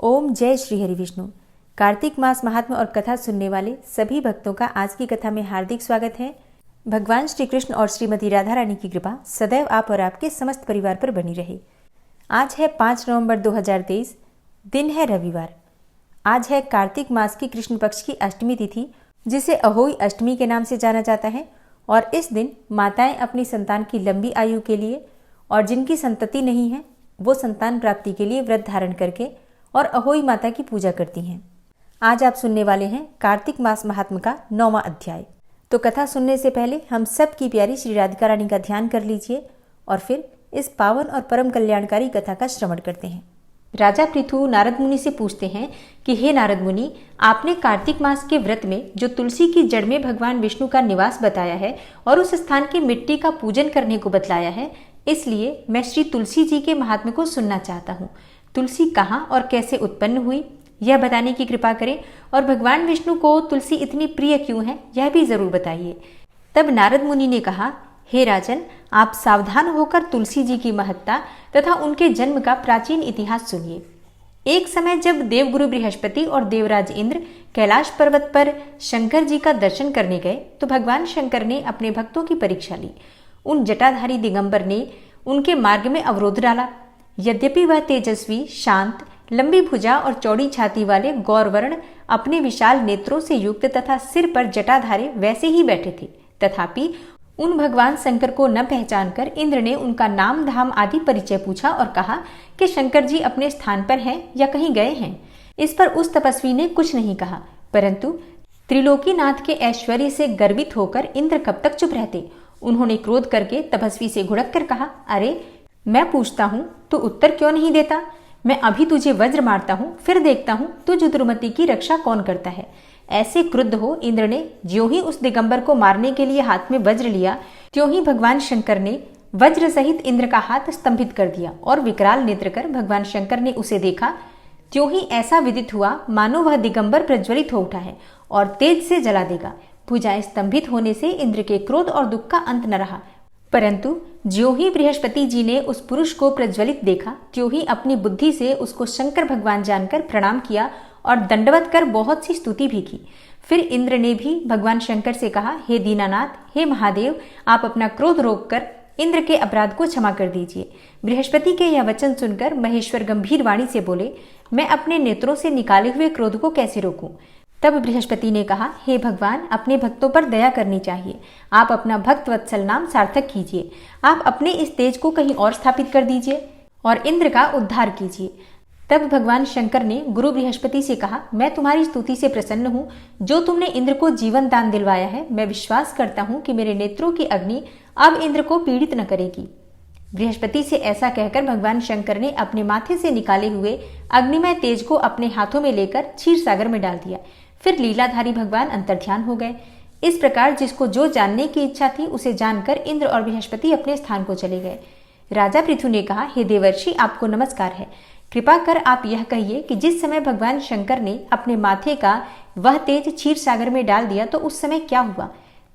ओम जय श्री हरि विष्णु। कार्तिक मास महात्म्य और कथा सुनने वाले सभी भक्तों का आज की कथा में हार्दिक स्वागत है। भगवान श्री कृष्ण और श्रीमती राधा रानी की कृपा सदैव आप और आपके समस्त परिवार पर बनी रहे। आज है 5 नवंबर 2023, दिन है रविवार। आज है कार्तिक मास की कृष्ण पक्ष की अष्टमी तिथि, जिसे अहोई अष्टमी के नाम से जाना जाता है। और इस दिन माताएं अपनी संतान की लंबी आयु के लिए और जिनकी संतति नहीं है वो संतान प्राप्ति के लिए व्रत धारण करके और अहोई माता की पूजा करती हैं। आज आप सुनने वाले हैं कार्तिक मास महात्म्य का 9वां अध्याय। तो कथा सुनने से पहले हम सब की प्यारी श्री राधिका रानी का ध्यान कर लीजिए और फिर इस पावन और परम कल्याणकारी कथा का श्रवण करते हैं। राजा पृथु नारद मुनि से पूछते हैं कि हे नारद मुनि, आपने कार्तिक मास के व्रत में जो तुलसी की जड़ में भगवान विष्णु का निवास बताया है और उस स्थान की मिट्टी का पूजन करने को बतलाया है, इसलिए मैं श्री तुलसी जी के महात्म्य को सुनना चाहता हूँ। तुलसी कहाँ और कैसे उत्पन्न हुई, यह बताने की कृपा करें, और भगवान विष्णु को तुलसी इतनी प्रिय क्यों है, यह भी जरूर बताइए। तब नारद मुनि ने कहा, हे राजन, आप सावधान होकर तुलसी जी की महत्ता तथा उनके जन्म का प्राचीन इतिहास सुनिए। एक समय जब देवगुरु बृहस्पति और देवराज इंद्र कैलाश पर्वत पर शंकर जी का दर्शन करने गए तो भगवान शंकर ने अपने भक्तों की परीक्षा ली। उन जटाधारी दिगंबर ने उनके मार्ग में अवरोध डाला। यद्यपि वह तेजस्वी, शांत, लंबी भुजा और चौड़ी छाती वाले गौरवर्ण अपने विशाल नेत्रों से युक्त तथा सिर पर जटाधारी वैसे ही बैठे थे, तथापि उन भगवान शंकर को न पहचानकर इंद्र ने उनका नाम धाम आदि परिचय पूछा और कहा कि शंकर जी अपने स्थान पर हैं या कहीं गए हैं। इस पर उस तपस्वी ने कुछ नहीं कहा, परंतु त्रिलोकीनाथ के ऐश्वर्य से गर्वित होकर इंद्र कब तक चुप रहते। उन्होंने क्रोध करके तपस्वी से घुड़क कर कहा, अरे मैं पूछता हूँ तो उत्तर क्यों नहीं देता? मैं अभी तुझे वज्र मारता हूँ, फिर देखता हूँ तुझ दुर्मति की रक्षा कौन करता है। ऐसे क्रुद्ध हो इंद्र ने ज्यों ही उस दिगंबर को मारने के लिए हाथ में वज्र लिया, त्यों ही भगवान शंकर ने वज्र सहित इंद्र का हाथ स्तंभित कर दिया और विकराल नेत्र कर भगवान शंकर ने उसे देखा। त्यों ही ऐसा विदित हुआ मानो वह दिगंबर प्रज्वलित हो उठा है और तेज से जला देगा। भुजाएं स्तंभित होने से इंद्र के क्रोध और दुख का अंत न रहा, परंतु ज्यों ही बृहस्पति जी ने उस पुरुष को प्रज्वलित देखा, त्यों ही अपनी बुद्धि से उसको शंकर भगवान जानकर प्रणाम किया और दंडवत कर बहुत सी स्तुति भी की। फिर इंद्र ने भी भगवान शंकर से कहा, हे दीनानाथ, हे महादेव, आप अपना क्रोध रोककर इंद्र के अपराध को क्षमा कर दीजिए। बृहस्पति के यह वचन सुनकर महेश्वर गंभीर वाणी से बोले, मैं अपने नेत्रों से निकाले हुए क्रोध को कैसे रोकूं? तब बृहस्पति ने कहा, हे भगवान, अपने भक्तों पर दया करनी चाहिए। आप अपना भक्त वत्सल नाम सार्थक कीजिए। आप अपने इस तेज को कहीं और स्थापित कर दीजिए और इंद्र का उद्धार कीजिए। तब भगवान शंकर ने गुरु बृहस्पति से कहा, मैं तुम्हारी स्तुति से प्रसन्न हूँ। जो तुमने इंद्र को जीवन दान दिलवाया है, मैं विश्वास करता हूँ कि मेरे नेत्रों की अग्नि अब इंद्र को पीड़ित न करेगी। बृहस्पति से ऐसा कहकर भगवान शंकर ने अपने माथे से निकाले हुए अग्निमय तेज को अपने हाथों में लेकर क्षीर सागर में डाल दिया। फिर लीलाधारी भगवान अंतर्ध्यान हो गए। इस प्रकार जिसको जो जानने की इच्छा थी उसे जानकर इंद्र और बृहस्पति अपने स्थान को चले गए। राजा पृथु ने कहा, हे देवर्षि, आपको नमस्कार है। कृपा कर आप यह कहिए कि जिस समय भगवान शंकर ने अपने माथे का वह तेज क्षीर सागर में डाल दिया तो उस समय क्या हुआ?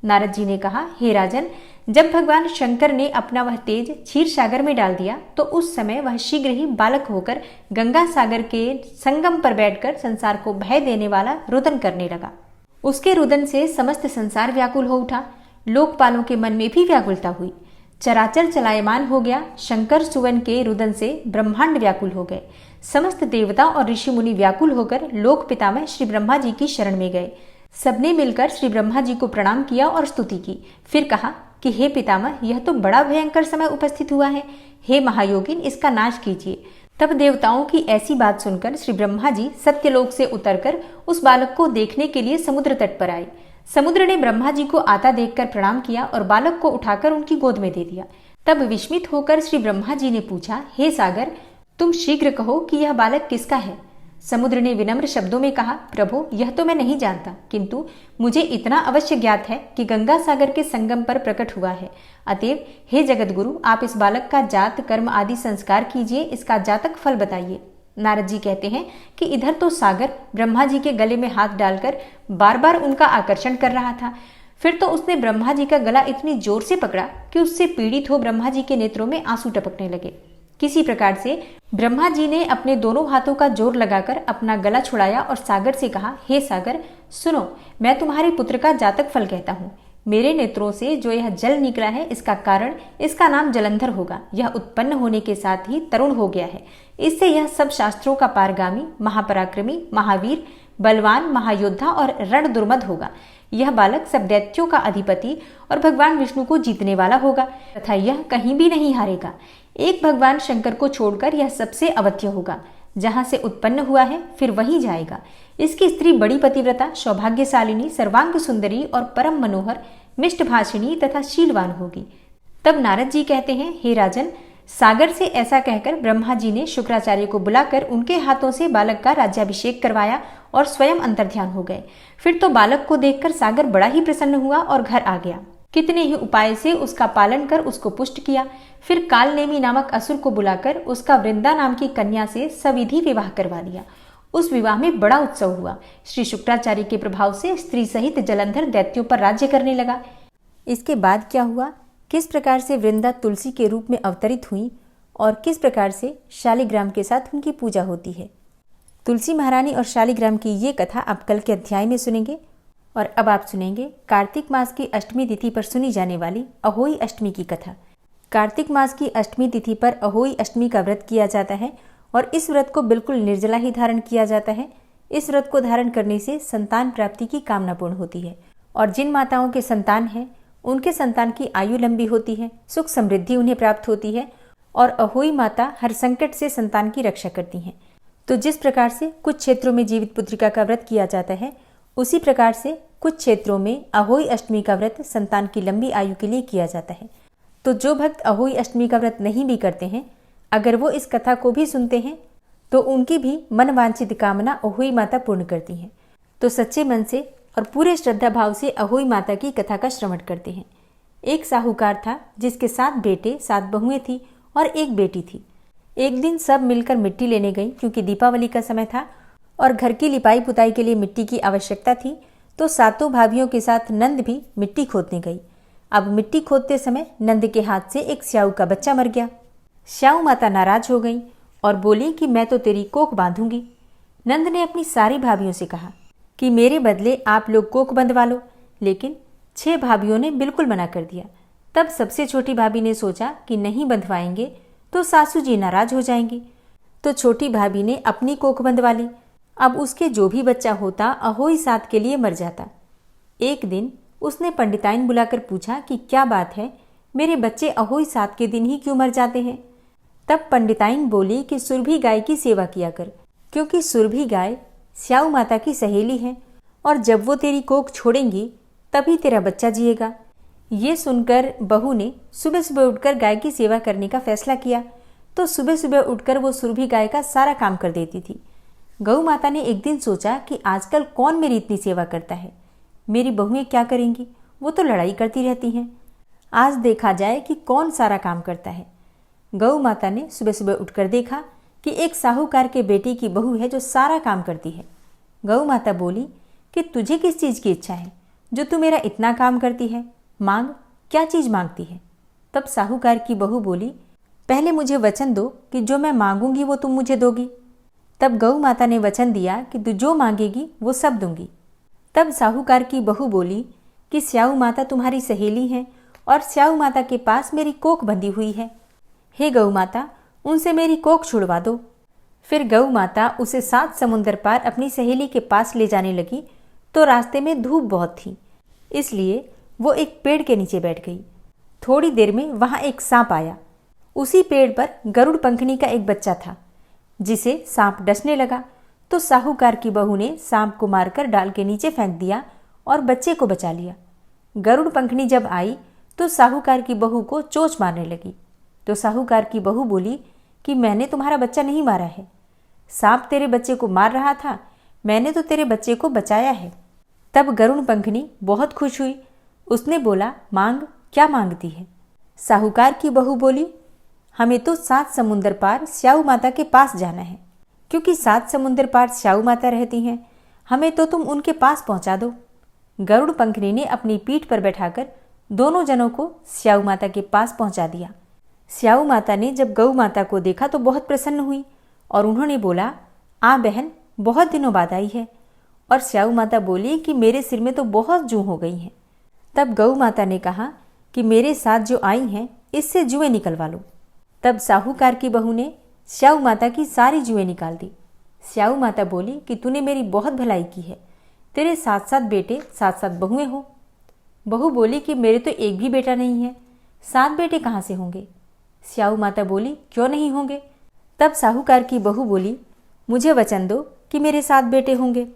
नारद जी ने कहा, हे राजन, जब भगवान शंकर ने अपना वह तेज क्षीर सागर में डाल दिया तो उस समय वह शीघ्र ही बालक होकर गंगा सागर के संगम पर बैठकर संसार को भय देने वाला रुदन करने लगा। उसके रुदन से समस्त संसार व्याकुल हो उठा। लोकपालों के मन में भी व्याकुलता हुई। चराचर चलायमान हो गया। शंकर सुवन के रुदन से ब्रह्मांड व्याकुल हो गए। समस्त देवता और ऋषि मुनि व्याकुल होकर लोक पितामह श्री ब्रह्मा जी की शरण में गए। सबने मिलकर श्री ब्रह्मा जी को प्रणाम किया और स्तुति की। फिर कहा कि हे पितामह, यह तो बड़ा भयंकर समय उपस्थित हुआ है। हे महायोगिन, इसका नाश कीजिए। तब देवताओं की ऐसी बात सुनकर श्री ब्रह्मा जी सत्यलोक से उतरकर उस बालक को देखने के लिए समुद्र तट पर आए। समुद्र ने ब्रह्मा जी को आता देखकर प्रणाम किया और बालक को उठाकर उनकी गोद में दे दिया। तब विस्मित होकर श्री ब्रह्मा जी ने पूछा, हे सागर, तुम शीघ्र कहो कि यह बालक किसका है? समुद्र ने विनम्र शब्दों में कहा, प्रभु, यह तो मैं नहीं जानता, किंतु मुझे इतना अवश्य ज्ञात है कि गंगा सागर के संगम पर प्रकट हुआ है। अतएव हे जगत गुरु, आप इस बालक का जात कर्म आदि संस्कार कीजिए, इसका जातक फल बताइए। नारद जी कहते हैं कि इधर तो सागर ब्रह्मा जी के गले में हाथ डालकर बार बार उनका आकर्षण कर रहा था। फिर तो उसने ब्रह्मा जी का गला इतनी जोर से पकड़ा कि उससे पीड़ित हो ब्रह्मा जी के नेत्रों में आंसू टपकने लगे। किसी प्रकार से ब्रह्मा जी ने अपने दोनों हाथों का जोर लगाकर अपना गला छुड़ाया और सागर से कहा, हे सागर, सुनो, मैं तुम्हारे पुत्र का जातक फल कहता हूँ। मेरे नेत्रों से जो यह जल निकला है, इसका कारण, इसका नाम जलंधर होगा। यह उत्पन्न होने के साथ ही तरुण हो गया है। इससे यह सब शास्त्रों का पारगामी, महापराक्रमी, महावीर, बलवान, महायोद्धा और रण दुर्मद होगा। यह बालक सब दैत्यों का अधिपति और भगवान विष्णु को जीतने वाला होगा तथा यह कहीं भी नहीं हारेगा। एक भगवान शंकर को छोड़कर यह सबसे अवध्य होगा। जहां से उत्पन्न हुआ है फिर वहीं जाएगा। इसकी स्त्री बड़ी पतिव्रता, सौभाग्यशालिनी, सर्वांग सुंदरी और परम मनोहर, मिष्टभाषिणी तथा शीलवान होगी। तब नारद जी कहते हैं, हे राजन, सागर से ऐसा कहकर ब्रह्मा जी ने शुक्राचार्य को बुलाकर उनके हाथों से बालक का राज्याभिषेक करवाया और स्वयं अंतर्ध्यान हो गए। फिर तो बालक को देखकर सागर बड़ा ही प्रसन्न हुआ और घर आ गया। कितने ही उपाय से उसका पालन कर उसको पुष्ट किया। फिर कालनेमी नामक असुर को बुलाकर उसका वृंदा नाम की कन्या से सविधि विवाह करवा दिया। उस विवाह में बड़ा उत्सव हुआ। श्री शुक्राचार्य के प्रभाव से स्त्री सहित जलंधर दैत्यों पर राज्य करने लगा। इसके बाद क्या हुआ, किस प्रकार से वृंदा तुलसी के रूप में अवतरित हुई और किस प्रकार से शालिग्राम के साथ उनकी पूजा होती है। तुलसी महारानी और शालिग्राम की ये कथा आप कल के अध्याय में सुनेंगे। और अब आप सुनेंगे कार्तिक मास की अष्टमी तिथि पर सुनी जाने वाली अहोई अष्टमी की कथा। कार्तिक मास की अष्टमी तिथि पर अहोई अष्टमी का व्रत किया जाता है और इस व्रत को बिल्कुल निर्जला ही धारण किया जाता है। इस व्रत को धारण करने से संतान प्राप्ति की कामना पूर्ण होती है और जिन माताओं के संतान है उनके संतान की आयु लंबी होती है, सुख समृद्धि उन्हें प्राप्त होती है और अहोई माता हर संकट से संतान की रक्षा करती हैं। तो जिस प्रकार से कुछ क्षेत्रों में जीवित पुत्रिका का व्रत किया जाता है, उसी प्रकार से कुछ क्षेत्रों में अहोई अष्टमी का व्रत संतान की लंबी आयु के लिए किया जाता है। तो जो भक्त अहोई अष्टमी का व्रत नहीं भी करते हैं, अगर वो इस कथा को भी सुनते हैं तो उनकी भी मनवांछित कामना अहोई माता पूर्ण करती हैं। तो सच्चे मन से और पूरे श्रद्धा भाव से अहोई माता की कथा का श्रवण करते हैं। एक साहूकार था जिसके 7 बेटे 7 बहुएं थी और एक बेटी थी। एक दिन सब मिलकर मिट्टी लेने गई क्योंकि दीपावली का समय था और घर की लिपाई पुताई के लिए मिट्टी की आवश्यकता थी। तो 7 भाभियों के साथ नंद भी मिट्टी खोदने गई। अब मिट्टी खोदते समय नंद के हाथ से एक स्याऊ का बच्चा मर गया। स्याऊ माता नाराज हो गई और बोली कि मैं तो तेरी कोख बांधूंगी। नंद ने अपनी सारी भाभियों से कहा कि मेरे बदले आप लोग कोख बंधवा लो, लेकिन 6 भाभियों ने बिल्कुल मना कर दिया। तब सबसे छोटी भाभी ने सोचा कि नहीं बंधवाएंगे तो सासू जी नाराज हो जाएंगी। तो छोटी भाभी ने अपनी कोख बंधवा ली। अब उसके जो भी बच्चा होता अहोई सात के लिए मर जाता। एक दिन उसने पंडिताइन बुलाकर पूछा कि क्या बात है, मेरे बच्चे अहोई सात के दिन ही क्यों मर जाते हैं। तब पंडिताइन बोली कि सुरभि गाय की सेवा किया कर, क्योंकि सुरभि गाय स्याऊ माता की सहेली है और जब वो तेरी कोख छोड़ेंगी तभी तेरा बच्चा जिएगा। ये सुनकर बहू ने सुबह सुबह उठकर गाय की सेवा करने का फैसला किया। तो सुबह सुबह उठकर वो सुरभि गाय का सारा काम कर देती थी। गौ माता ने एक दिन सोचा कि आजकल कौन मेरी इतनी सेवा करता है, मेरी बहुएं क्या करेंगी, वो तो लड़ाई करती रहती हैं। आज देखा जाए कि कौन सारा काम करता है। गौ माता ने सुबह सुबह उठकर देखा कि एक साहूकार के बेटे की बहू है जो सारा काम करती है। गौ माता बोली कि तुझे किस चीज़ की इच्छा है जो तू मेरा इतना काम करती है, मांग, क्या चीज़ मांगती है। तब साहूकार की बहू बोली, पहले मुझे वचन दो कि जो मैं मांगूंगी वो तुम मुझे दोगी। तब गौ माता ने वचन दिया कि तू जो मांगेगी वो सब दूंगी। तब साहूकार की बहू बोली कि स्याऊ माता तुम्हारी सहेली है और स्याऊ माता के पास मेरी कोख बंधी हुई है। हे गौ माता, उनसे मेरी कोख छुड़वा दो। फिर गौ माता उसे 7 समुंदर पार अपनी सहेली के पास ले जाने लगी। तो रास्ते में धूप बहुत थी, इसलिए वो एक पेड़ के नीचे बैठ गई। थोड़ी देर में वहां एक सांप आया। उसी पेड़ पर गरुड़ पंखनी का एक बच्चा था जिसे सांप डसने लगा। तो साहूकार की बहू ने सांप को मारकर डाल के नीचे फेंक दिया और बच्चे को बचा लिया। गरुड़ पंखनी जब आई तो साहूकार की बहू को चोंच मारने लगी। तो साहूकार की बहू बोली कि मैंने तुम्हारा बच्चा नहीं मारा है, सांप तेरे बच्चे को मार रहा था, मैंने तो तेरे बच्चे को बचाया है। तब गरुड़ पंखनी बहुत खुश हुई। उसने बोला, मांग, क्या मांगती है। साहूकार की बहू बोली, हमें तो 7 समुंदर पार स्याऊ माता के पास जाना है, क्योंकि 7 समुंदर पार स्याऊ माता रहती हैं, हमें तो तुम उनके पास पहुंचा दो। गरुड़ पंखनी ने अपनी पीठ पर बैठाकर दोनों जनों को स्याऊ माता के पास पहुंचा दिया। स्याऊ माता ने जब गऊ माता को देखा तो बहुत प्रसन्न हुई और उन्होंने बोला, आ बहन, बहुत दिनों बाद आई है। और स्याऊ माता बोली कि मेरे सिर में तो बहुत जूं हो गई हैं। तब गऊ माता ने कहा कि मेरे साथ जो आई हैं इससे जुएं निकलवा लो। तब साहूकार की बहू ने स्याऊ माता की सारी जुएं निकाल दी। स्याऊ माता बोली कि तूने मेरी बहुत भलाई की है, तेरे 7-7 बेटे 7-7 बहुएं हो। बहू बोली कि मेरे तो एक भी बेटा नहीं है, 7 बेटे कहाँ से होंगे। स्याऊ माता बोली, क्यों नहीं होंगे। तब साहूकार की बहू बोली, मुझे वचन दो कि मेरे 7 बेटे होंगे।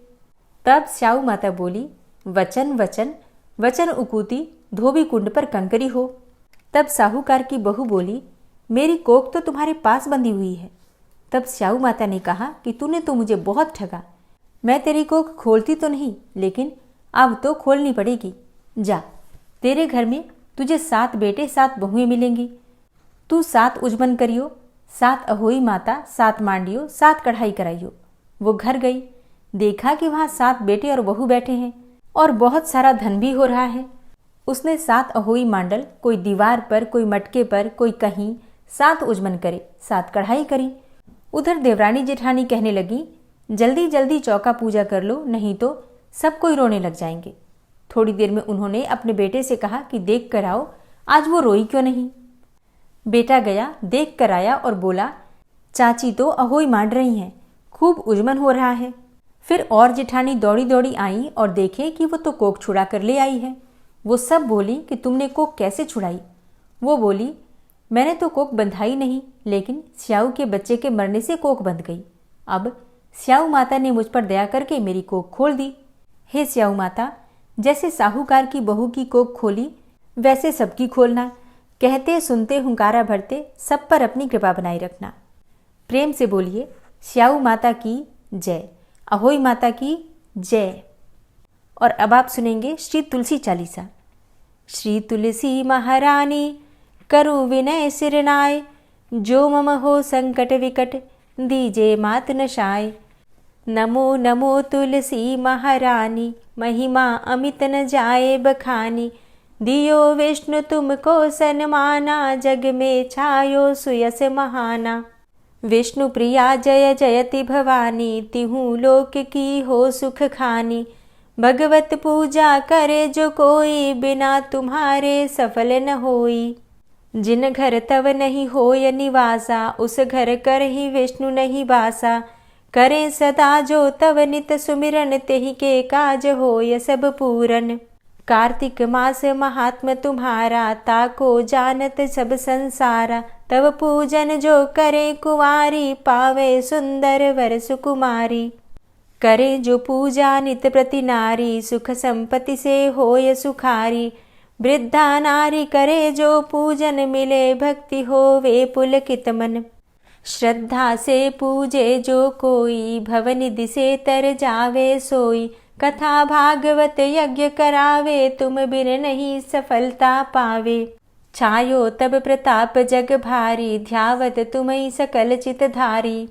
तब स्याऊ माता बोली, वचन वचन वचन उकूती धोबी कुंड पर कंकरी हो। तब साहूकार की बहू बोली, मेरी कोख तो तुम्हारे पास बंधी हुई है। तब स्याऊ माता ने कहा कि तूने तो मुझे बहुत ठगा, मैं तेरी कोख खोलती तो नहीं, लेकिन अब तो खोलनी पड़ेगी। जा, तेरे घर में तुझे 7 बेटे 7 बहुएं मिलेंगी। तू 7 उजमन करियो, 7 अहोई माता, 7 मांडियो, 7 कढ़ाई कराइयो। वो घर गई, देखा कि वहाँ 7 बेटे और बहू बैठे हैं और बहुत सारा धन भी हो रहा है। उसने 7 अहोई मांडल, कोई दीवार पर, कोई मटके पर, कोई कहीं, 7 उजमन करे, 7 कढ़ाई करी। उधर देवरानी जेठानी कहने लगी, जल्दी जल्दी चौका पूजा कर लो, नहीं तो सब कोई रोने लग जाएंगे। थोड़ी देर में उन्होंने अपने बेटे से कहा कि देख कर आओ, आज वो रोई क्यों नहीं। बेटा गया, देख कर आया और बोला, चाची तो अहोई मांड रही हैं, खूब उजमन हो रहा है। फिर और जेठानी दौड़ी दौड़ी आई और देखे कि वो तो कोख छुड़ा कर ले आई है। वो सब बोली कि तुमने कोख कैसे छुड़ाई। वो बोली, मैंने तो कोख बंधाई नहीं, लेकिन स्याऊ के बच्चे के मरने से कोख बंध गई। अब स्याऊ माता ने मुझ पर दया करके मेरी कोख खोल दी। हे स्याऊ माता, जैसे साहूकार की बहू की कोख खोली वैसे सबकी खोलना। कहते सुनते हुंकारा भरते सब पर अपनी कृपा बनाए रखना। प्रेम से बोलिए, स्याऊ माता की जय, अहोई माता की जय। और अब आप सुनेंगे श्री तुलसी चालीसा। श्री तुलसी महारानी करु विनय सिरनाय, जो मम हो संकट विकट दीजे मात नशाय। नमो नमो तुलसी महारानी, महिमा अमित न जाए बखानी। दियो विष्णु तुमको सन्माना, जग में छायो सुयस महाना। विष्णु प्रिया जय जयति भवानी, तिहु लोक की हो सुख खानी। भगवत पूजा करे जो कोई, बिना तुम्हारे सफल न होई। जिन घर तव नहीं होय निवासा, उस घर कर ही विष्णु नहीं बासा। करें सदा जो तव नित सुमिरन, तेहि के काज होय सब पूरन। कार्तिक मास महात्म तुम्हारा, ताको जानत सब संसारा। तव पूजन जो करे कुंवारी, पावे सुंदर वर सुकुमारी। करे जो पूजा नित प्रति नारी, सुख संपत्ति से होय सुखारी। वृद्धा नारी करे जो पूजन, मिले भक्ति होवे पुलकित मन। श्रद्धा से पूजे जो कोई, भवनिधि से तर जावे सोई। कथा भागवत यज्ञ करावे, तुम बिन नहीं सफलता पावे। छायो तब प्रताप जग भारी, ध्यावत तुम्हीं सकल चित धारी।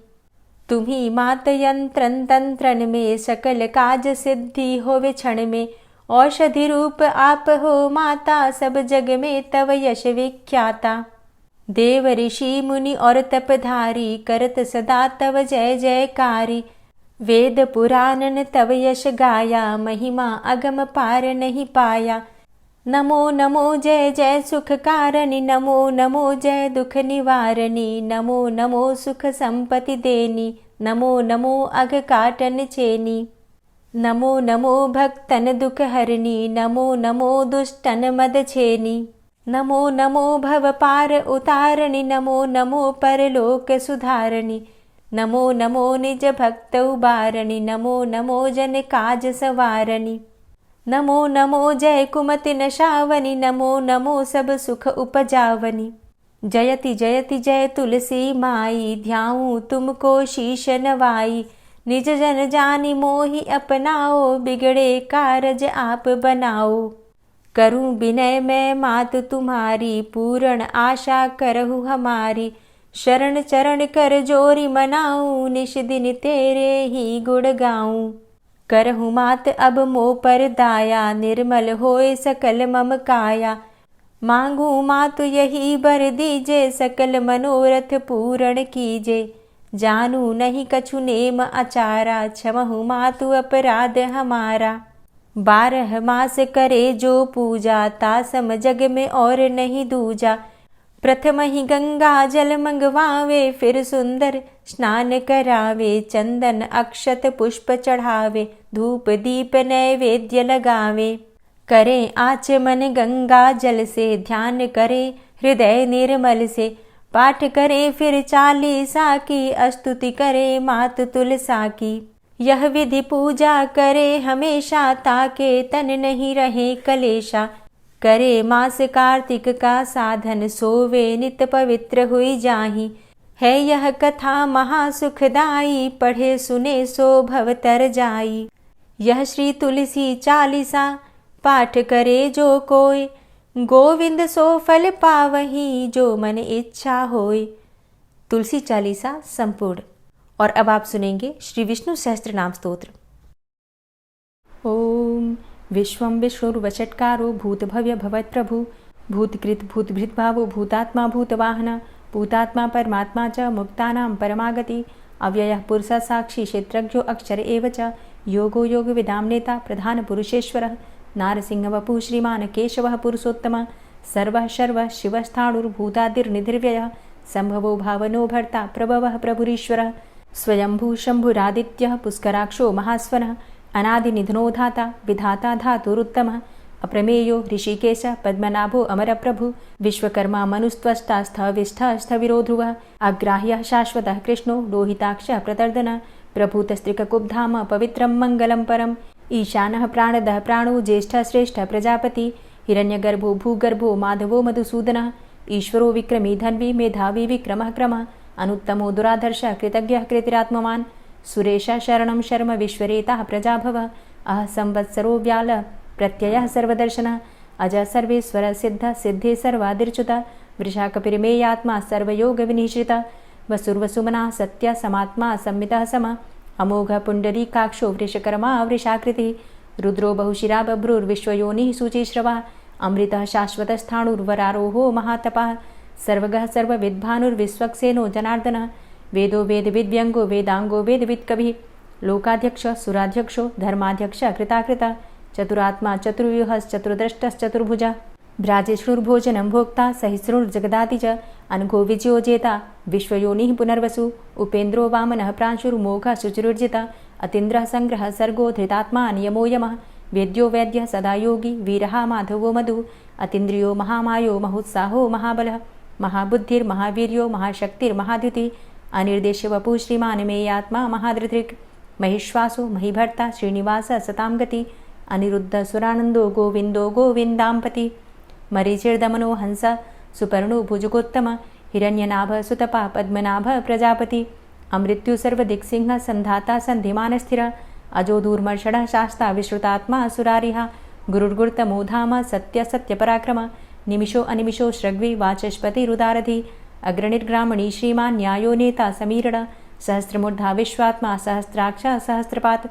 तुम्ही मात यंत्रन तंत्रन में, सकल काज सिद्धि होवे क्षण में। औषधि रूप आप हो माता, सब जग में तव यश विख्याता। देव ऋषि मुनि और तपधारी, करत सदा तव जय जयकारी। वेद पुराणन तव यश गाया, महिमा अगम पार नहीं पाया। नमो नमो जय जय सुख कारणि, नमो नमो जय दुख निवारणी। नमो नमो सुख संपत्ति देनी, नमो नमो अघ काटन चेनी। नमो नमो भक्तन दुख हरणी, नमो नमो दुष्टन मद छेनी। नमो नमो भव पार उतारणी, नमो नमो परलोक सुधारणी। नमो नमो निज भक्त उबारणी, नमो नमो जन काज सवारणी। नमो नमो जय कुमति नशावनी, नमो नमो सब सुख उपजावनी। जयति जयति जय तुलसी माई, ध्याऊं तुमको शीश नवाई। निज जन जानी मोहि अपनाओ, बिगड़े कारज आप बनाओ। करूं विनय मैं मात तुम्हारी, पूर्ण आशा करहु हमारी। शरण चरण कर जोरी मनाऊं, निश दिन तेरे ही गुण गाऊं। करहु मात अब मोह पर दाया, निर्मल होए सकल मम काया। मांगू मातु यही बर दीजे, सकल मनोरथ पूर्ण कीजे। जानू नहीं कछु नेम आचारा, क्षमहु मातु अपराध हमारा। 12 मास करे जो पूजा, तासम जग में और नहीं दूजा। प्रथम ही गंगा जल मंगवावे, फिर सुंदर स्नान करावे। चंदन अक्षत पुष्प चढ़ावे, धूप दीप नैवेद्य लगावे। करे आचमन गंगा जल से, ध्यान करे हृदय निर्मल से। पाठ करे फिर 40 की, स्तुति करे मात तुलसा की। यह विधि पूजा करे हमेशा, ताके तन नहीं रहे कलेशा। करे मास कार्तिक का साधन, सोवे नित पवित्र हुई जाहि। है यह कथा महासुखदाई, पढ़े सुने सो भव तर जाई। यह श्री तुलसी 40 पाठ करे जो कोय, गोविंद सो फल पावही, जो मन इच्छा होय। तुलसी 40 संपूर्ण। और अब आप सुनेंगे श्री विष्णु सहस्त्र नाम स्तोत्र। ओम विश्वं विष्णुर्वषट्कारो, भूतभव्य भवत्प्रभु। भूतकृत भूतभृद्भावो, भूतात्मा भूतवाहन। भूतात्मा परमात्मा च, मुक्तानां परमागति। अव्ययः पुरुषः साक्षी, क्षेत्रज्ञो अक्षर एव च। योगो योगविदां नेता, प्रधान पुरुषेश्वरः। नारसिंहवपुः श्रीमान् केशवः पुरुषोत्तमः। सर्वः शर्वः शिवस्थाणुर्भूतादिर्निधिर्व्ययः। संभवो भावनो भर्ता, प्रभवः प्रभुरीश्वरः। स्वयंभू शंभुरादित्यः, पुष्कराक्षो महास्वनः। अनादिनिधनो धाता, विधाता धातुरुत्तमः। अप्रमेयो ऋषिकेश, पद्मनाभो अमरप्रभु। विश्वकर्मा मनुस्त्वष्टा, स्थविष्ठः स्थविरो ध्रुवः। अग्राह्यः शाश्वतः कृष्णो, लोहिताक्षः प्रतर्दनः। प्रभूतस्त्रिककुब्धाम, पवित्रं मङ्गलं परम्। ईशानः प्राणदः प्राणो, ज्येष्ठः श्रेष्ठः प्रजापति। हिरण्यगर्भो भूगर्भो, माधवो मधुसूदनः। ईश्वरो विक्रमी धन्वी, मेधावी विक्रमः क्रमः। अनुत्तमो दुराधर्षः, कृतज्ञः कृतिरात्मवान्। सुरेशः शरणं शर्म, विश्वरेताः प्रजाभवः। अह संवत्सरो व्यालः, प्रत्ययः सर्वदर्शनः। अजः सर्वेश्वरः, सिद्धः सिद्धे सर्वादिर्च्युतः। वृषाकपिर्मेयात्मा, सर्वयोगविनिश्रितः। वसुर्वसुमनः, सत्यः समात्मा, संमितः समः। अमोघः पुण्डरीकाक्षो, वृषकर्मा वृषाकृतिः। रुद्रो बहुशिरा बभ्रुर्विश्वयोनिः शुचिश्रवः। अमृतः शाश्वतस्थाणुर्वरारोहो महातपः। सर्वगः सर्वविद्भानुर्विश्वक्सेनो जनार्दनः। वेदो वेदविद्व्यङ्गो, वेदाङ्गो वेदवित्कविः। लोकाध्यक्षः सुराध्यक्षो, धर्माध्यक्षः कृताकृतः। चतुरात्मा चतुर्व्यूहश्चतुर्द्रष्टश्चतुर्भुजः। भ्राजिष्णुर्भोजनं भोक्ता, सहिष्णुर्जगदाति च। अनघो विजयो जेता, विश्वयोनिः पुनर्वसु। उपेन्द्रो वामनः प्रांशुर्मोघः शुचिरुर्जितः। अतीन्द्रः संग्रहः सर्गो, धृतात्मा नियमो यमः। वेद्यो वैद्यः सदा योगी, वीरः माधवो मधु। अतीन्द्रियो महामायो, महोत्साहो महाबलः। महाबुद्धिर्महावीर्यो, महाशक्तिर्महाद्युतिः। अनिर्देश्य वपुः श्रीमान्, मेयात्मा महाधृतिर्। महिश्वासो महीभर्ता, श्रीनिवासः सतां गति। अनिरुद्धः सुरानन्दो, गोविन्दो गोविन्दाम्पति। मरीचिर्दमनो हंसः, सुपर्णो भुजगोत्तमः। हिरण्यनाभः सुतपा, पद्मनाभः प्रजापति। अमृत्यु सर्वदिक्सिंहः, सन्धाता सन्धिमान् स्थिरः। अजो दूर्मर्षणः शास्ता, विश्रुतात्मा सुरारिः। गुरुर्गुरुतमो धाम, सत्य सत्यपराक्रमः। निमिषो अनिमिषो श्रग्वी, वाचस्पतिरुदारधि। अग्रणिर्ग्रामणी श्रीमान्, न्यायो नेता समीरणः। सहस्रमूर्धा विश्वात्मा, सहस्राक्षः सहस्रपात्।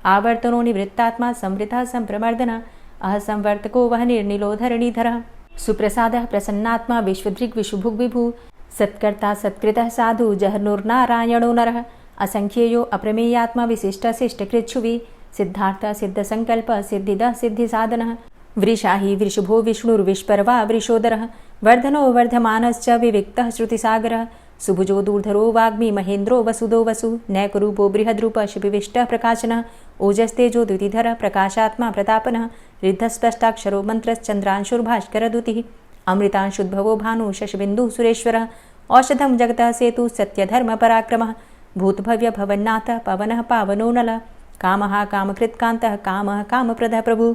आवर्तनो निवृत्तात्मा, संवृतः सम्प्रमर्दनः। अह संवर्तको वहनिर्निलोधरणीधरः। सुप्रसादः प्रसन्नात्मा, विश्वदृग् विशुभुग् विभुः। सत्कर्ता सत्कृतः साधु, जहर्नुर्नारायणो नरः। असंख्येयो अप्रमेयात्मा, विशिष्टशिष्टकृच्छुवि। सिद्धार्थ सिद्धसंकल्प, सिद्धिदः सिद्धिसाधनः। वृषाहि वृषभो, विष्णुर्विष्पर्वा वृषोदरः। वर्धनो वर्धमानश्च, विविक्तः श्रुतिसागरः। सुभुजो दूर्धरो वाग्मी, महेन्द्रो वसुदो वसु। नैकरूपो बृहद्रूपः, शिपिविष्टः प्रकाशनः। ओजस्तेजो द्युतिधरः, प्रकाशात्मा प्रतापनः। ऋद्धस्पष्टाक्षरो मन्त्रश्चन्द्रांशुर्भास्करदुतिः। अमृतांशुद्भवो भानु, शशबिन्दुः सुरेश्वरः। औषधं जगतः सेतु, सत्यधर्मपराक्रमः। भूतभव्य भवन्नाथः, पवनः पावनो नलः। कामः कामकृत्कान्तः, कामः कामप्रदः प्रभुः।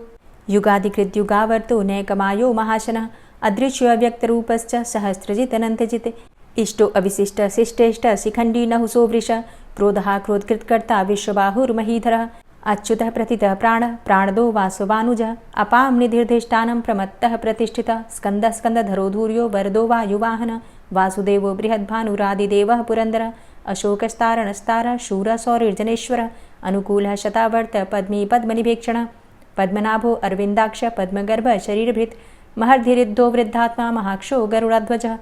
युगादिकृद्युगावर्तो, नैकमायो महाशनः। अदृश्यो व्यक्तरूपश्च, सहस्रजितनन्तजित्। इष्टो अविशिष्ट शिष्टेष्ट, शिखण्डी नहुसो वृष। क्रोधः क्रोधकृत्कर्ता, विश्वबाहुर्महीधरः। अच्युतः प्रतितः प्राणः, प्राणदो वासवानुजः। अपां निधिर्धिष्ठानं, प्रमत्तः प्रतिष्ठितः। स्कन्दः स्कन्दधरो धूर्यो, वरदो वायुवाहनः। वासुदेवो बृहद्भानुरादिदेवः पुरन्दरः। अशोकस्तारणस्तारः, शूरः सौरिर्जनेश्वरः। अनुकूलः शतावर्त, पद्मी पद्मनिभेक्षणः। पद्मनाभो अरविन्दाक्ष, पद्मगर्भ शरीरभृत्। महर्धिरिद्धो वृद्धात्मा महाक्षो गरुडाध्वजः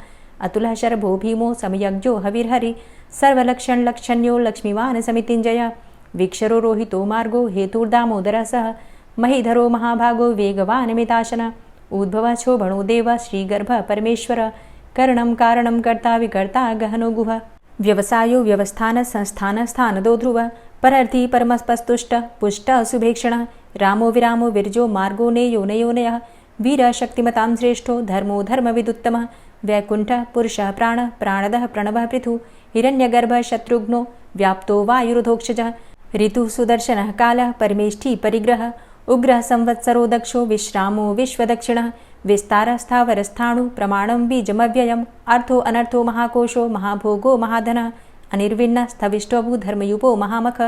अतुलः शरभो भीमो समयज्ञो हविर्हरि सर्वलक्षणलक्षण्यो लक्ष्मीवान् समितिञ्जयः वीक्षरो रोहितो मार्गो हेतुर्दामोदरः सः महीधरो महाभागो वेगवान् मिताशनः उद्भवः क्षोभणो देव श्रीगर्भ परमेश्वर करणं कारणं कर्ता विकर्ता गहनो गुह व्यवसायो व्यवस्थान संस्थान स्थानदो ध्रुव परर्थी परमस्पस्तुष्ट पुष्ट शुभेक्षण रामो विरामो विरजो मार्गो नेयो नयोनयः वीर शक्तिमतां श्रेष्ठो धर्मो धर्मविदुत्तमः वैकुंठ पुरुषः प्राण प्राणदः प्रणवः पृथु हिरण्यगर्भ शत्रुघ्नो व्याप्तो वायुरुधोक्षजः ऋतु सुदर्शनः कालः परमेष्ठी परिग्रह उग्रः संवत्सरो दक्षो विश्रामो विश्वदक्षिणः विस्तारस्थावरस्थाणु प्रमाणं बीजमव्ययम् अर्थो अनर्थो महाकोशो महाभोगो महाधनः अनिर्विण्ण स्थविष्टोभू धर्मयुपो महामख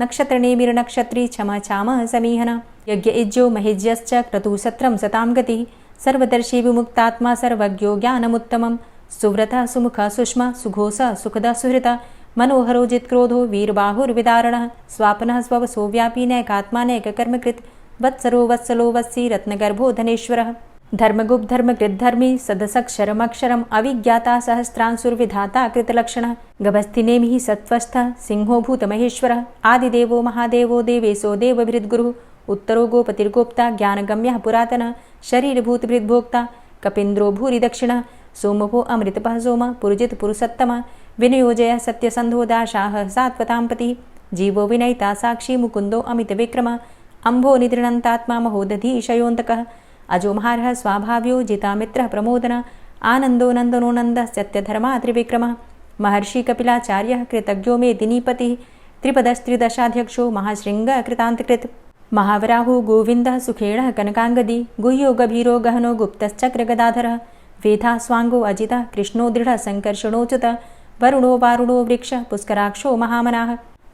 नक्षत्रनेमिर्नक्षत्री क्षमा क्षामः समीहन यज्ञ इज्जो महेज्यश्च क्रतुसत्रं सतां गतिः सर्वदर्शी विमुक्तात्मा सर्वज्ञो ज्ञानमुत्तमं सुव्रतः सुमुखः सुष्मा सुघोषः सुखदः सुहृतः मनोहरो जित्क्रोधो वीरबाहुर्विदारणः स्वापनः स्ववसो व्यापी नैकात्मा नैककर्मकृत् वत्सरो वत्सलो वत्सी रत्नगर्भो धनेश्वरः धर्मगुप्त धर्मकृत् धर्मी सदसक्षरमक्षरम् अविज्ञाता सहस्रांशुर्विधाता कृतलक्षणः गभस्तिनेमिः सत्त्वस्थः सिंहो भूतमहेश्वरः आदिदेवो महादेवो देवेशो देवभृद्गुरुः उत्तरो गोपतिर्गोप्ता ज्ञानगम्यः पुरातनः शरीरभूतभृद्भोक्ता कपीन्द्रो भूरि दक्षिणः सोमभो अमृतपः सोम पुरुजित पुरुषोत्तमः विनयोजय सत्यसन्धो दाशाः सात्वतां पतिः जीवो विनयिता साक्षी मुकुन्दो अमितविक्रमः अम्भो निद्रणन्तात्मा महोदधीशयोऽन्तकः अजोमहारः स्वाभाव्यो जितामित्रः प्रमोदनः आनन्दो नन्दनो नन्दः सत्यधर्मा त्रिविक्रमः महर्षि कपिलाचार्यः कृतज्ञो मेदिनीपतिः त्रिपदस्त्रिदशाध्यक्षो महाशृङ्गः कृतान्तकृत् महावराहो गोविन्दः सुखेणः कनकाङ्गदी गुह्यो गभीरो गहनो गुप्तश्चक्रगदाधरः वेधा स्वाङ्गो अजितः कृष्णो दृढः सङ्कर्षणोच्युतः वरुणो वारुणो वृक्षः पुष्कराक्षो महामनाः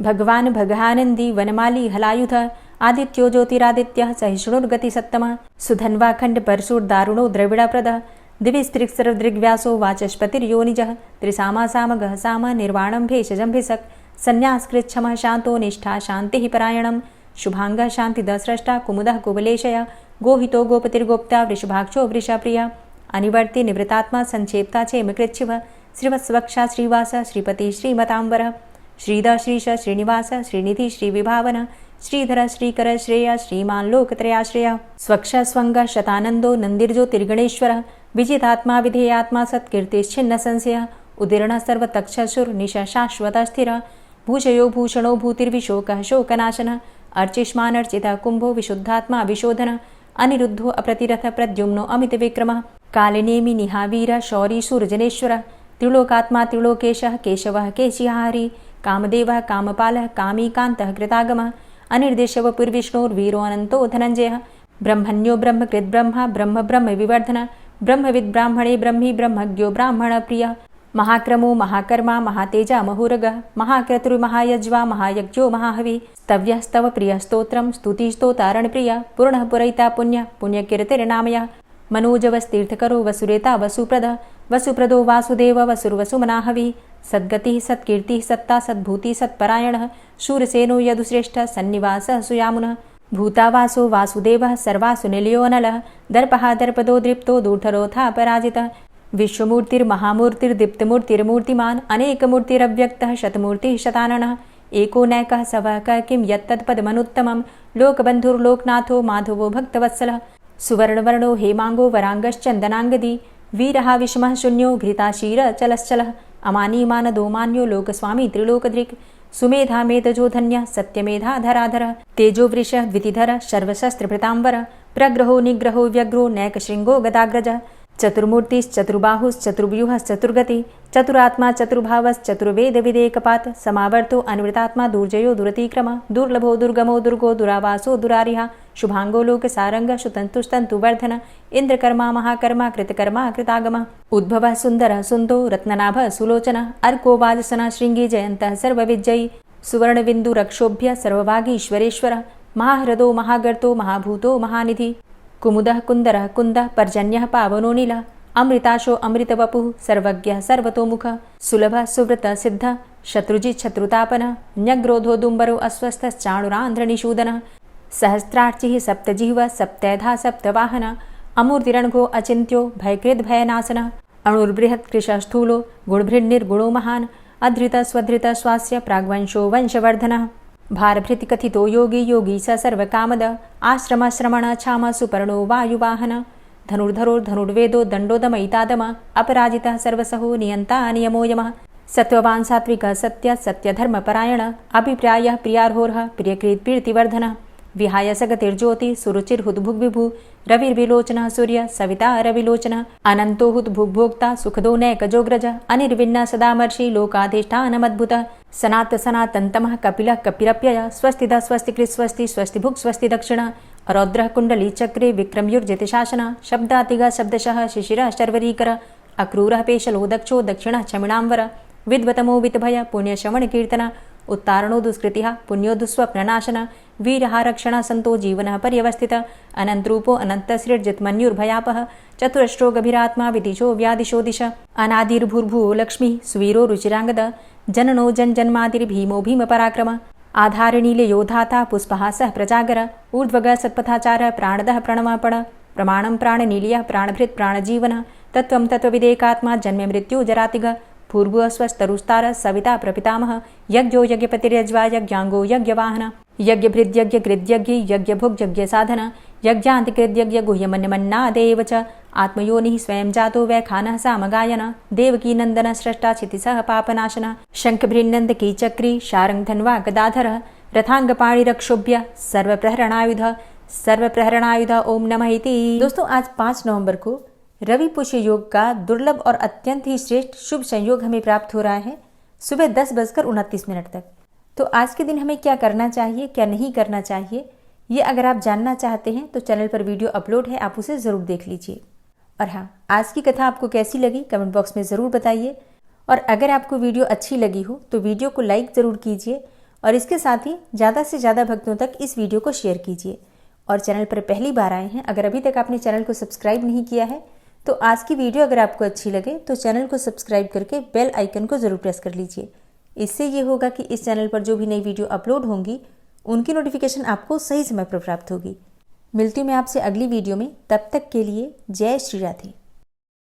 भगवान् भगानन्दी वनमाली हलायुधः आदित्यो ज्योतिरादित्यः सहिष्णुर्गतिसत्तमः सुधन्वाखण्ड परशुर्दारुणो द्रविडप्रदः दिविस्त्रिक्सर्वदृग्व्यासो वाचस्पतिर्योनिजः त्रिसामा सामगः साम निर्वाणं भेषजम्भिषक् संन्यासकृच्छमः शान्तो निष्ठा शान्तिः परायणं शुभाङ्गः शान्तिदः स्रष्टा कुमुदः कुवलेशय गोहितो गोपतिर्गोप्ता वृषभाक्षो वृषप्रियः अनिवर्ति निवृतात्मा संक्षेप्ता क्षेमकृच्छिवः श्रीवत्सवक्षा श्रीवास श्रीपति श्रीमतांबरः श्रीधर श्रीश श्रीनिवास श्रीनिधि श्रीविभावन श्रीधर श्रीकर श्रेय श्रीमान् लोकत्रयाश्रयः स्वक्ष स्वङ्ग शतानन्दो नन्दिर्ज्योतिर्गणेश्वरः विजितात्मा विधेयात्मा सत्कीर्तिश्छिन्न संशयः उदीर्णः सर्वतक्षशुर्निश शाश्वतः स्थिरः भूषयो भूषणो भूतिर्विशोकः शोकनाशनः अर्चिष्मानर्चितः कुम्भो विशुद्धात्मा विशोधनः अनिरुद्धो अप्रतिरथ प्रद्युम्नो अमितविक्रमः कालिनेमि निहावीर शौरी शूरजनेश्वरः त्रिलोकात्मा त्रिलोकेशः केशवः केशिहारी कामदेवः कामपालः कामीकान्तः कृतागमः अनिर्देशवपुर्विष्णोर्वीरो अनन्तो धनञ्जयः ब्रह्मण्यो ब्रह्मकृद्ब्रह्मा ब्रह्म ब्रह्म विवर्धनः ब्रह्मविद् ब्राह्मणे ब्रह्मी ब्रह्मज्ञो ब्राह्मणप्रियः महाक्रमो महाकर्मा महातेजा महुरगः महाक्रतुर्महायज्वा महायज्ञो महाहवि स्तव्यः स्तव प्रियः स्तोत्रं स्तुतिस्तोतारणप्रियः पूर्णः पुरैता पुण्यः पुण्यकीर्तिर्नामयः मनोजवस्तीर्थकरो वसुरेता वसुप्रदः वसुप्रदो वासुदेव वसुर्वसुमनाहवि सद्गतिः सत्कीर्तिः सत्ता सद्भूतिः सत्परायणः शूरसेनो यदुश्रेष्ठः सन्निवासः सुयामुनः भूतावासो वासुदेवः सर्वासु निलयोऽनलः दर्पः दर्पदो दृप्तो दूर्धरोऽथा पराजितः विश्वमूर्तिर्महामूर्तिर्दीप्तमूर्तिर्मूर्तिमान् अनेकमूर्तिरव्यक्तः शतमूर्तिः शताननः एको नैकः सवः किं यत्तत्पदमनुत्तमं लोकबन्धुर्लोकनाथो माधवो भक्तवत्सलः सुवर्णवर्णो हेमाङ्गो वराङ्गश्चन्दनाङ्गदी वीरः विषमः शून्यो घृताशीरचलश्चलः अमानीमानदो मान्यो लोकस्वामी त्रिलोकदृक् सुमेधा मेधजोधन्यः सत्यमेधाधराधरः तेजोवृषः द्वितिधरः सर्वशस्त्रभृताम्बरः प्रग्रहो निग्रहो व्यग्रो नैकशृङ्गो गदाग्रजः चतुर्मूर्तिश्चतुर्बाहुश्चतुर्व्यूहश्चतुर्गति चतुरात्मा चतुर्भावश्चतुर्वेदविदेकपात् समावर्तो अनुवृतात्मा दुर्जयो दुरतिक्रमः दुर्लभो दुर्गमो दुर्गो दुरावासो दुरारिहा शुभाङ्गो लोकसारङ्गः शुतन्तुस्तन्तुवर्धन इन्द्रकर्मा महाकर्मा कृतकर्मा कृतागमः उद्भवः सुन्दरः सुन्दो रत्ननाभः सुलोचनः अर्को वाजसनः शृङ्गी जयन्तः सर्वविजयी सुवर्णबिन्दुरक्षोभ्य सर्वभागीश्वरेश्वरः महाह्रदो महागर्तो महाभूतो महानिधि कुमुदः कुन्दरः कुन्दः पर्जन्यः पावनो नीलः अमृताशो अमृतवपुः सर्वज्ञः सर्वतोमुखः सुलभः सुव्रतः सिद्धः शत्रुजित् शत्रुतापनः न्यग्रोधो दुम्बरो अस्वस्थश्चाणुरान्ध्रनिषूदनः सहस्रार्चिः सप्तजिह्वः सप्तैधा सप्तवाहनः अमूर्तिरणघो अचिन्त्यो भयकृद् भयनाशनः अणुर्बृहत् कृशस्थूलो गुणभृन्निर्गुणो महान् अधृत स्वधृत स्वास्य प्राग्वंशो वंशवर्धनः भारभृति कथितो योगी योगी स सर्वकामद आश्रम श्रमण छाम सुपर्णो वायुवाहन धनुर्धरोर्धनुर्वेदो दण्डोदमयितादम अपराजितः सर्वसहो नियन्ता नियमो यमः सत्ववान् सात्विकः सत्य सत्यधर्मपरायण अभिप्रायः प्रियार्होर्ह प्रियकृत् प्रीतिवर्धनः विहाय सगतिर्ज्योति सुरुचिर्हुद्भुग्विभु रविर्विलोचनः सूर्य सविता रविलोचनः अनन्तो हुद्भुग्भोक्ता सुखदो नैकजोग्रज अनिर्विण्ण सदामर्षि लोकाधिष्ठानमद्भुत सनात सनातन्तमः कपिलः कपिरप्यय स्वस्तिदा स्वस्तिकृत् स्वस्ति स्वस्तिभुक् स्वस्ति दक्षिण रौद्रः कुण्डली चक्रे विक्रमयुर्जित शासन शब्दातिग शब्दशः शिशिरः शर्वरीकर अक्रूरः पेशलो दक्षो दक्षिणः क्षमिणाम्बर विद्वतमो वितभय पुण्यश्रवण कीर्तन उत्तारणो दुष्कृतिः पुण्यो दुःस्वप्ननाशन वीरहारक्षण संतो जीवनः पर्यवस्थित अनन्तरूपो अनन्तसृर्जितमन्युर्भयापः चतुरश्रो गभीरात्मा विदिशो व्यादिशो दिश अनादिर्भूर्भुवो लक्ष्मीः सुवीरो रुचिराङ्गद जननो जन्मादिर्भीमो भीमपराक्रम आधारनीले योधाता पुष्पहासः प्रजागर ऊर्ध्वगः सत्पथाचारः प्राणदः प्रणवापण प्रमाणं प्राणनीलियः प्राणभृत् प्राणजीवनः तत्त्वं तत्त्वविदेकात्मा जन्म मृत्यु जरातिग पूर्व स्वस्तरुस्तार सविता प्रपितामह यज्ञो यज्ञपतिर्यज्वा यज्ञांगो यज्ञवाहन यज्ञभृद्यज्ञ कृद्यज्ञ यज्ञभुग् यज्ञसाधन यज्ञान्तिकृद्यज्ञ गुह्यमन्यमन्नादेव च आत्मयोनिः स्वयं जातो वैखानः सामगायन देवकी नन्दन स्रष्टा क्षितिसः पापनाशन शङ्खभृन्नन्द कीचक्री शारङ्गधन्वा गदाधरः रथांगपाणिरक्षोभ्य सर्वप्रहरणायुध ओम नमः इति। दोस्तों, आज 5 नवंबर को रवि पुष्य योग का दुर्लभ और अत्यंत ही श्रेष्ठ शुभ संयोग हमें प्राप्त हो रहा है सुबह 10:29 तक। तो आज के दिन हमें क्या करना चाहिए, क्या नहीं करना चाहिए, ये अगर आप जानना चाहते हैं तो चैनल पर वीडियो अपलोड है, आप उसे ज़रूर देख लीजिए। और हाँ, आज की कथा आपको कैसी लगी कमेंट बॉक्स में ज़रूर बताइए। और अगर आपको वीडियो अच्छी लगी हो तो वीडियो को लाइक ज़रूर कीजिए और इसके साथ ही ज़्यादा से ज़्यादा भक्तों तक इस वीडियो को शेयर कीजिए। और चैनल पर पहली बार आए हैं, अगर अभी तक आपने चैनल को सब्सक्राइब नहीं किया है तो आज की वीडियो अगर आपको अच्छी लगे तो चैनल को सब्सक्राइब करके बेल आइकन को ज़रूर प्रेस कर लीजिए। इससे ये होगा कि इस चैनल पर जो भी नई वीडियो अपलोड होंगी उनकी नोटिफिकेशन आपको सही समय पर प्राप्त होगी। मिलती हूँ मैं आपसे अगली वीडियो में, तब तक के लिए जय श्री राधे।